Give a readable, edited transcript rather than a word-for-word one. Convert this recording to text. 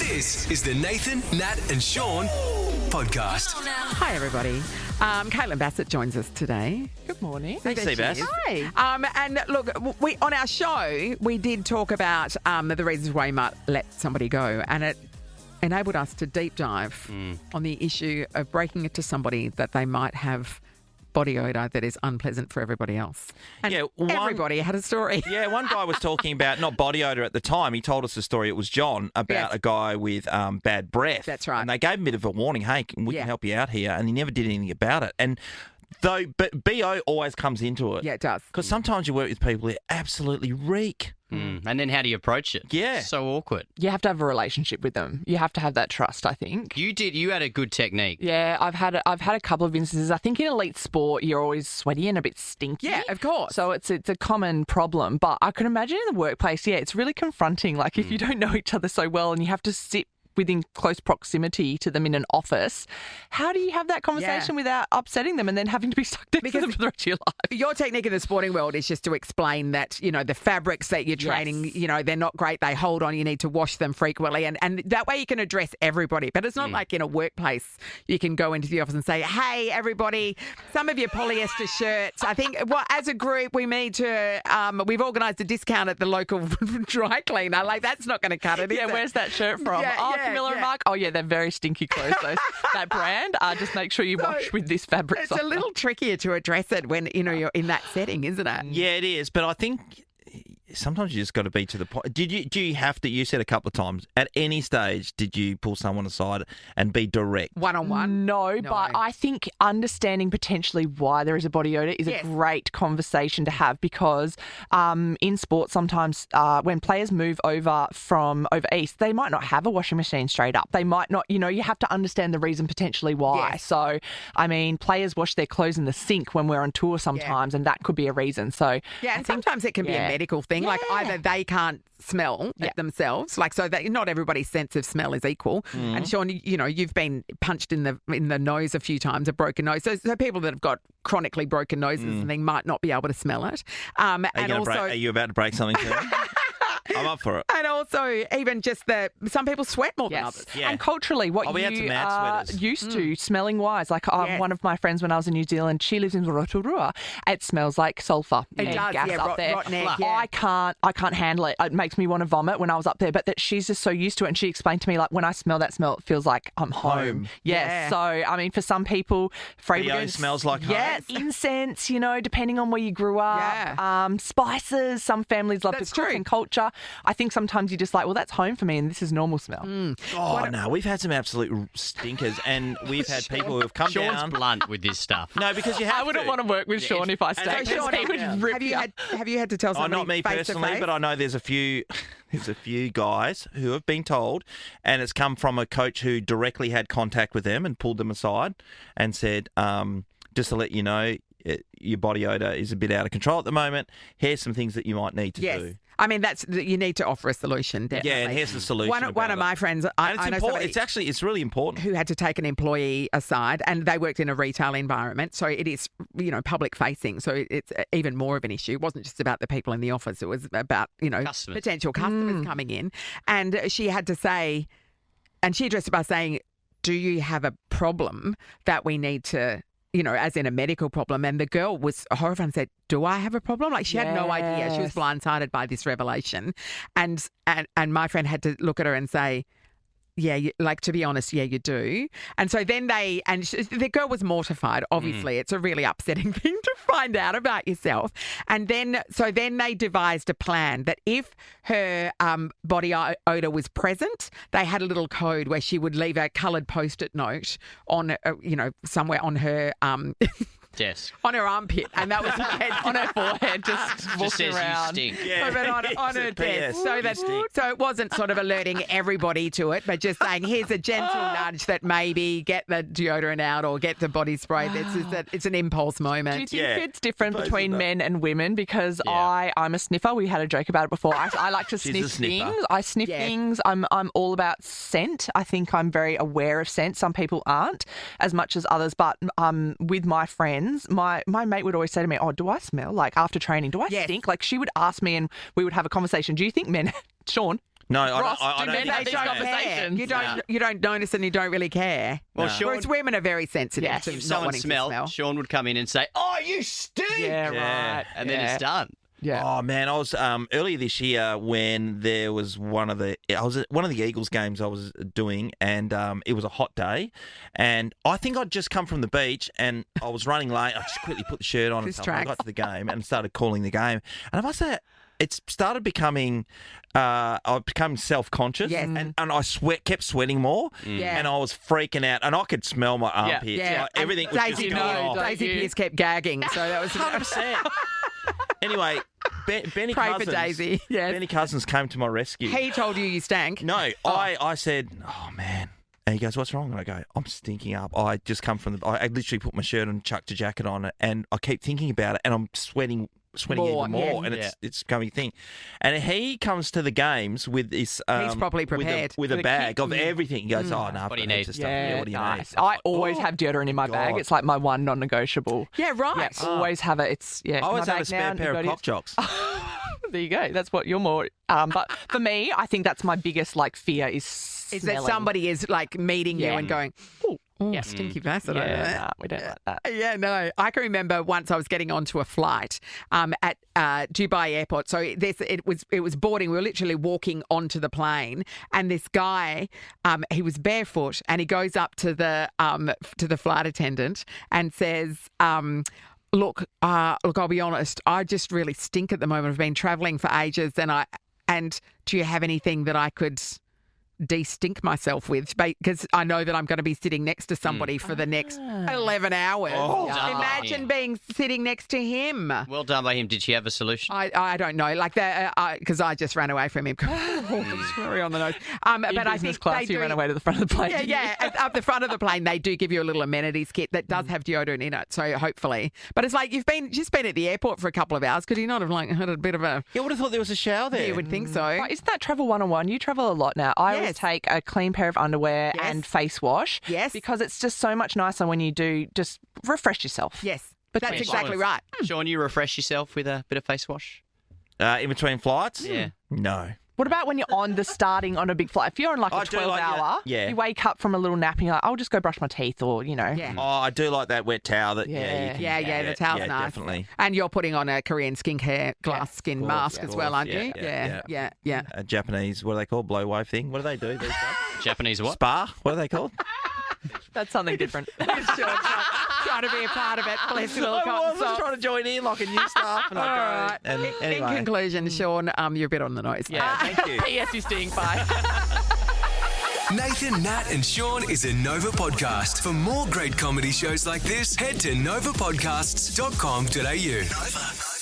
This is the Nathan, Nat and Sean podcast. Hi, everybody. Caitlin Bassett joins us today. Good morning. Thanks, Seabass. Hi. And look, we on our show, we did talk about the reasons why you might let somebody go, and it enabled us to deep dive on the issue of breaking it to somebody that they might have body odour that is unpleasant for everybody else. And everybody had a story. Yeah, one guy was talking about not body odour at the time. He told us a story, it was John, about a guy with bad breath. That's right. And they gave him a bit of a warning, hey, we can help you out here. And he never did anything about it. And but BO always comes into it. Yeah, it does. Because sometimes you work with people who absolutely reek. And then how do you approach it? Yeah. So awkward. You have to have a relationship with them. You have to have that trust, I think. You had a good technique. Yeah, I've had a couple of instances. I think in elite sport, you're always sweaty and a bit stinky. Yeah, of course. So it's a common problem. But I can imagine in the workplace, it's really confronting. Like if you don't know each other so well and you have to sit within close proximity to them in an office, how do you have that conversation without upsetting them and then having to be stuck next to them for the rest of your life? Your technique in the sporting world is just to explain that, the fabrics that you're training, they're not great, they hold on, you need to wash them frequently, and that way you can address everybody. But it's not like in a workplace you can go into the office and say, hey, everybody, some of your polyester shirts, I think, as a group we need to, we've organised a discount at the local dry cleaner. Like, that's not going to cut it, is it? Where's that shirt from? Camilla and Mark. Oh, yeah, they're very stinky clothes, those. That brand. Just make sure you wash with this fabric. It's a little trickier to address it when, you're in that setting, isn't it? Yeah, it is. But I think sometimes you just got to be to the point. Do you have to, you said a couple of times, at any stage, did you pull someone aside and be direct? One-on-one? No, but I think understanding potentially why there is a body odour is a great conversation to have, because in sport sometimes when players move over east, they might not have a washing machine straight up. They might not, you have to understand the reason potentially why. Yes. So, I mean, players wash their clothes in the sink when we're on tour sometimes, and that could be a reason. So, and sometimes it can be a medical thing. Like either they can't smell it themselves, so that not everybody's sense of smell is equal. And Sean, you've been punched in the nose a few times, a broken nose. So people that have got chronically broken noses and they might not be able to smell it. Are you about to break something too? I'm up for it. And also, even just some people sweat more than others. Yeah. And culturally, what you are used to, smelling wise. Like one of my friends when I was in New Zealand, she lives in Rotorua. It smells like sulphur and gas up there. Rotten egg, I can't handle it. It makes me want to vomit when I was up there. But that she's just so used to it. And she explained to me, like, when I smell that smell, it feels like I'm home. Yes. Yeah. So, I mean, for some people, fragrance smells like home. Yes, incense, depending on where you grew up. Yeah. Spices. Some families love to cook, and culture. I think sometimes you're just like, well, that's home for me and this is normal smell. No, we've had some absolute stinkers, and we've had people who have come down. Sean's blunt with this stuff. No, because you have I wouldn't want to work with Sean if I stayed. Sean, he would rip have you had to tell somebody not me personally, but I know there's a few guys who have been told, and it's come from a coach who directly had contact with them and pulled them aside and said, just to let you know, your body odour is a bit out of control at the moment. Here's some things that you might need to do. I mean, you need to offer a solution, definitely. Yeah, and here's the solution. One of my friends, I know somebody it's really important, who had to take an employee aside, and they worked in a retail environment, so it is, public facing, so it's even more of an issue. It wasn't just about the people in the office; it was about potential customers coming in, and she had to say, and she addressed it by saying, "Do you have a problem that we need to?" as in a medical problem. And the girl was horrified and said, do I have a problem? Like, she had no idea. She was blindsided by this revelation. And my friend had to look at her and say, to be honest, you do. And so then the girl was mortified, obviously. It's a really upsetting thing to find out about yourself. And then they devised a plan that if her body odour was present, they had a little code where she would leave a coloured Post-it note on, somewhere on her... desk. On her armpit, and that was on her forehead, just walking around. You stink. Yeah. But on her desk. So it wasn't sort of alerting everybody to it, but just saying, here's a gentle nudge that maybe get the deodorant out or get the body spray. It's an impulse moment. Do you think it's different between men and women? Because I'm a sniffer. We had a joke about it before. I like to sniff things. I sniff things. I'm all about scent. I think I'm very aware of scent. Some people aren't as much as others, but with my friends, my mate would always say to me, oh, do I smell? Like, after training, do I stink? Like, she would ask me and we would have a conversation. Do you think men... Sean? No, Ross, I do don't men think have They these don't care. conversations? You don't notice and you don't really care. care. Well, No. Sean, Whereas women are very sensitive Yes. to if not someone wanting to smelled, smell. Sean would come in and say, "Oh, you stink!" Yeah, Yeah. right. And then it's done. Yeah. Oh man, I was earlier this year when there was one of the Eagles games I was doing, and it was a hot day, and I think I'd just come from the beach and I was running late. I just quickly put the shirt on and This stuff. And I tracks. got to the game and started calling the game, and I must say it's started becoming. I've become self-conscious, Yes. and I kept sweating more, Yeah. and I was freaking out, and I could smell my armpits. Yeah. Like, everything was Daisy, just going no, off. don't Daisy you? Pierce kept gagging, so that was 100%. Anyway, Benny Pray for Cousins. Daisy. Yes. Benny Cousins came to my rescue. He told you stank. No, I said, oh man. And he goes, what's wrong? And I go, I'm stinking up. I just come from I literally put my shirt on, chucked a jacket on, and I keep thinking about it, and I'm sweating More, even more, yeah. and it's becoming a thing. And he comes to the games with this. He's properly prepared. with a With a bag kit. of everything. He goes, oh no, I've What do you got heaps need? of stuff. Yeah, What do you nice. need? I always Oh, have deodorant in my bag. God. It's like my one non-negotiable. Yeah, right. Yeah, always have it. It's I always my have a bag spare now, pair of Nicodius. cock jocks. There you go. That's what you're more. But for me, I think that's my biggest fear is Is that smelling. somebody is like meeting you Yeah. and going, oh, stinky bastard. over Yeah, there." nah, we don't like that. Yeah, no. I can remember once I was getting onto a flight at Dubai Airport. So it was boarding. We were literally walking onto the plane, and this guy, he was barefoot, and he goes up to the flight attendant and says, Look, I'll be honest. I just really stink at the moment. I've been travelling for ages, and do you have anything that I could de-stink myself with? Because I know that I'm going to be sitting next to somebody for the next 11 hours. Oh. Imagine being sitting next to him. Well done by him. Did she have a solution? I don't know, like that, because I just ran away from him. Very on the nose. In but I business think class, they you do, ran away to the front of the plane. Yeah, didn't you? yeah. Up the front of the plane, they do give you a little amenities kit that does have deodorant in it. So hopefully, but it's like you've just been at the airport for a couple of hours. Could you not have had a bit of a? Yeah, I would have thought there was a shower there. You would think so. Right, isn't that travel 101? You travel a lot now. I always Yes. take a clean pair of underwear Yes. and face wash. Yes. Because it's just so much nicer when you do just refresh yourself. Yes, Between that's exactly right. Sean, you refresh yourself with a bit of face wash? In between flights? Yeah. No. What about when you're starting on a big flight? If you're on like I a do like 12-hour, yeah. you wake up from a little nap and you're like, I'll just go brush my teeth or, Yeah. Oh, I do like that wet towel. That Yeah. you can, Yeah, the towel's yeah, nice. definitely. And you're putting on a Korean skincare glass skin course, mask of as well, course. aren't you? Yeah. A Japanese, what do they call blow wave thing? What do they do these days? Japanese what? Spa? What are they called? That's something different. Trying to be a part of it. Bless your little I cotton was socks. trying to join in like a new staff, and All I go. right. And In anyway, conclusion, Sean, you're a bit on the nose. yeah, thank you. P.S. You stink. Bye. Nathan, Nat, and Sean is a Nova podcast. For more great comedy shows like this, head to novapodcasts.com.au. Nova.